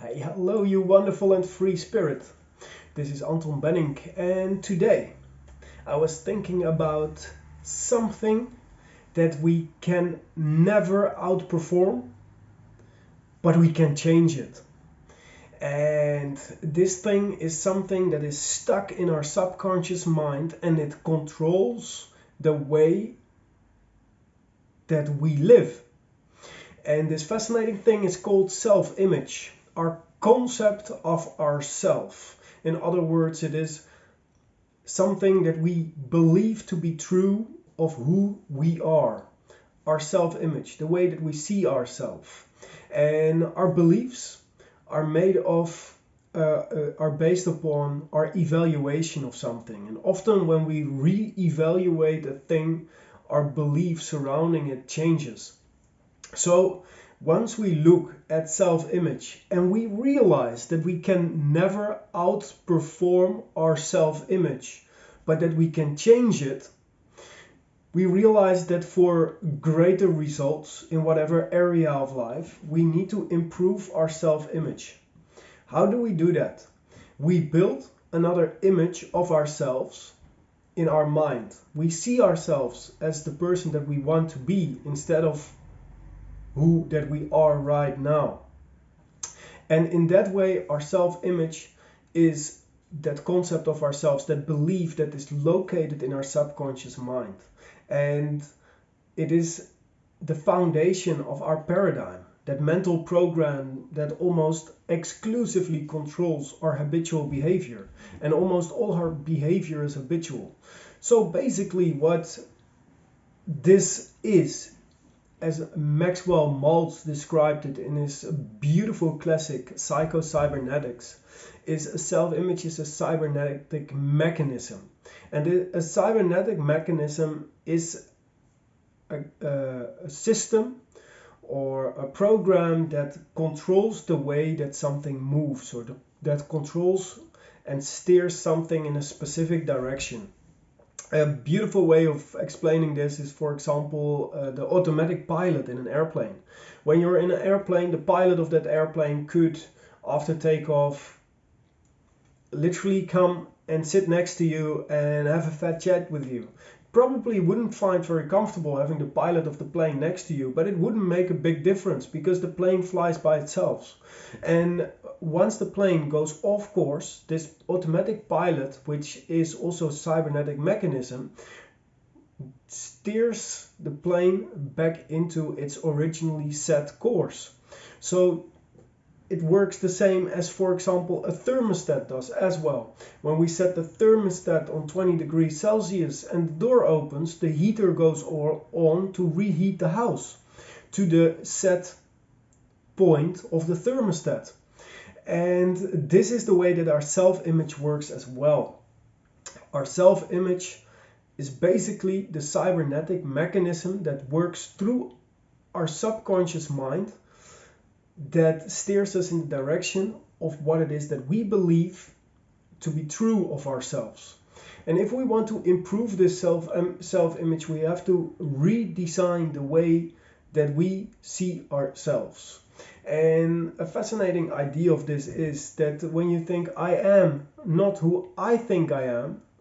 Hey, hello, you wonderful and free spirit. This is Anton Benning, and today I was thinking about something that we can never outperform, but we can change it. And this thing is something that is stuck in our subconscious mind and it controls the way that we live. And this fascinating thing is called self-image, our concept of ourself. In other words, it is something that we believe to be true of who we are, our self-image, the way that we see ourselves. And our beliefs are made of are based upon our evaluation of something. And often when we re-evaluate a thing, our belief surrounding it changes. So once we look at self-image and we realize that we can never outperform our self-image, but that we can change it, we realize that for greater results in whatever area of life, we need to improve our self-image. How do we do that? We build another image of ourselves in our mind. We see ourselves as the person that we want to be instead of who that we are right now. And in that way, our self-image is that concept of ourselves, that belief that is located in our subconscious mind. And it is the foundation of our paradigm, that mental program that almost exclusively controls our habitual behavior. And almost all our behavior is habitual. So basically what this is, as Maxwell Maltz described it in his beautiful classic Psycho-Cybernetics, is a self-image is a cybernetic mechanism. And a cybernetic mechanism is a system or a program that controls the way that something moves, or that controls and steers something in a specific direction. A beautiful way of explaining this is, for example, the automatic pilot in an airplane. When you're in an airplane, the pilot of that airplane could, after takeoff, literally come and sit next to you and have a fat chat with you. Probably wouldn't find very comfortable having the pilot of the plane next to you, but it wouldn't make a big difference because the plane flies by itself. And once the plane goes off course, this automatic pilot, which is also a cybernetic mechanism, steers the plane back into its originally set course. So it works the same as, for example, a thermostat does as well. When we set the thermostat on 20 degrees Celsius and the door opens, the heater goes on to reheat the house to the set point of the thermostat. And this is the way that our self-image works as well. Our self-image is basically the cybernetic mechanism that works through our subconscious mind, that steers us in the direction of what it is that we believe to be true of ourselves. And if we want to improve this self-image, we have to redesign the way that we see ourselves. And a fascinating idea of this is that when you think, I am not who I think I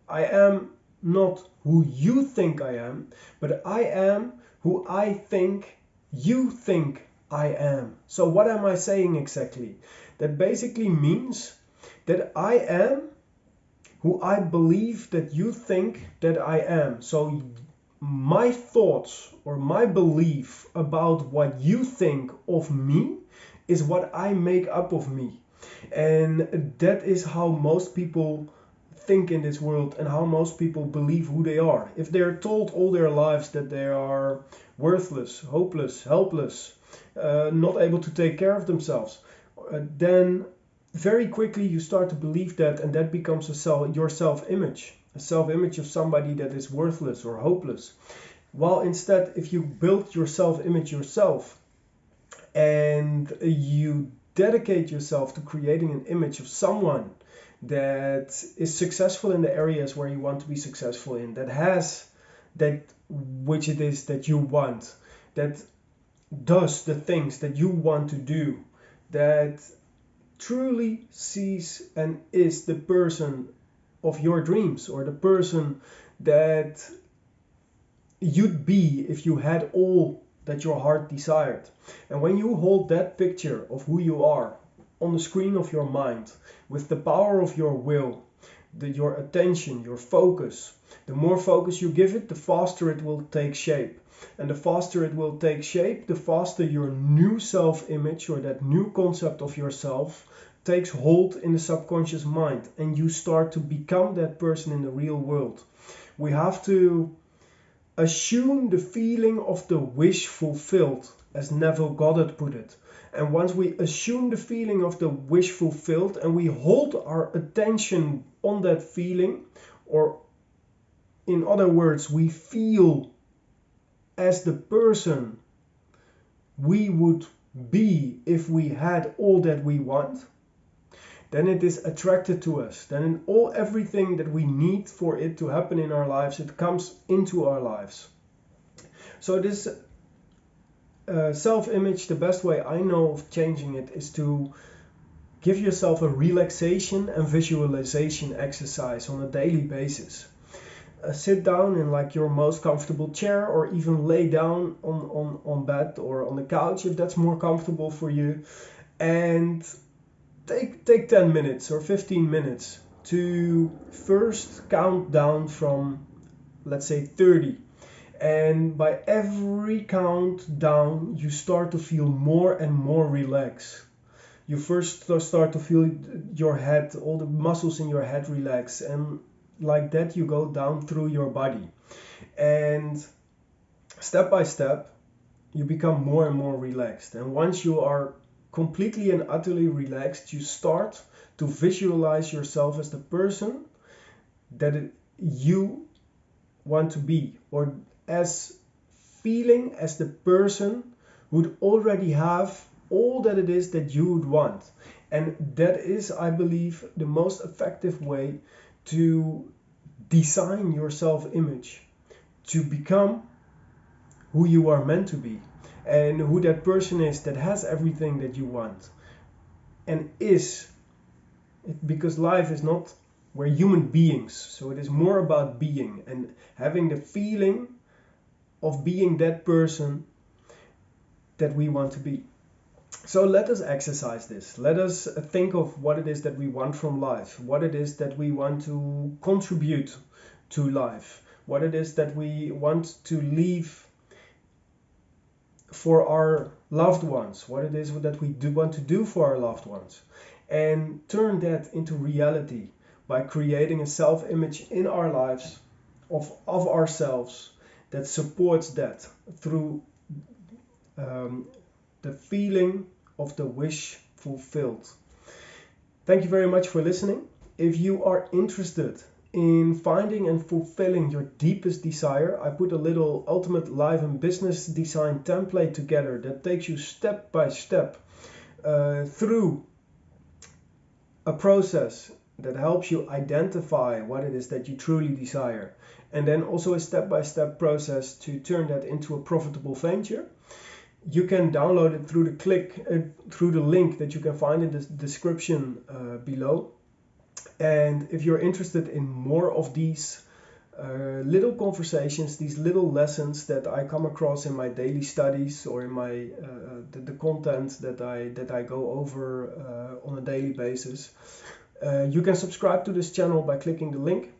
am not who you think I am, but I am who I think you think I am. So what am I saying exactly? That basically means that I am who I believe that you think that I am. So my thoughts or my belief about what you think of me is what I make up of me. And that is how most people think in this world and how most people believe who they are. If they're told all their lives that they are worthless, hopeless, helpless, not able to take care of themselves, then very quickly you start to believe that, and that becomes your self-image, a self-image of somebody that is worthless or hopeless. While instead, if you build your self-image yourself and you dedicate yourself to creating an image of someone that is successful in the areas where you want to be successful in, that has that which it is that you want, that does the things that you want to do, that truly sees and is the person of your dreams, or the person that you'd be if you had all that your heart desired. And when you hold that picture of who you are on the screen of your mind, with the power of your will, your attention, your focus, the more focus you give it, the faster it will take shape. And the faster it will take shape, the faster your new self-image, or that new concept of yourself, takes hold in the subconscious mind, and you start to become that person in the real world. We have to assume the feeling of the wish fulfilled, as Neville Goddard put it. And once we assume the feeling of the wish fulfilled, and we hold our attention on that feeling, or in other words, we feel as the person we would be if we had all that we want, then it is attracted to us. Then everything that we need for it to happen in our lives, it comes into our lives. So this self-image, the best way I know of changing it is to give yourself a relaxation and visualization exercise on a daily basis. Sit down in like your most comfortable chair, or even lay down on bed or on the couch if that's more comfortable for you, and take 10 minutes or 15 minutes to first count down from, let's say, 30. And by every count down, you start to feel more and more relaxed. You first start to feel your head, all the muscles in your head relax, and like that you go down through your body. And step by step, you become more and more relaxed. And once you are completely and utterly relaxed, you start to visualize yourself as the person that you want to be, or as feeling as the person who would already have all that it is that you would want. And that is, I believe, the most effective way to design your self-image, to become who you are meant to be, and who that person is that has everything that you want. And because life is not, we're human beings, so it is more about being and having the feeling of being that person that we want to be. So let us exercise this. Let us think of what it is that we want from life, what it is that we want to contribute to life, what it is that we want to leave for our loved ones, what it is that we want to do for our loved ones, and turn that into reality by creating a self-image in our lives of ourselves that supports that through the feeling of the wish fulfilled. Thank you very much for listening. If you are interested in finding and fulfilling your deepest desire, I put a little ultimate life and business design template together that takes you step by step through a process that helps you identify what it is that you truly desire, and then also a step-by-step process to turn that into a profitable venture. You can download it through the link that you can find in the description below. And if you're interested in more of these little conversations, these little lessons that I come across in my daily studies, or in my the content that I go over on a daily basis, you can subscribe to this channel by clicking the link.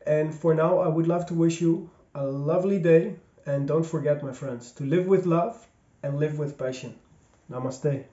And for now, I would love to wish you a lovely day, and don't forget, my friends, to live with love and live with passion. Namaste.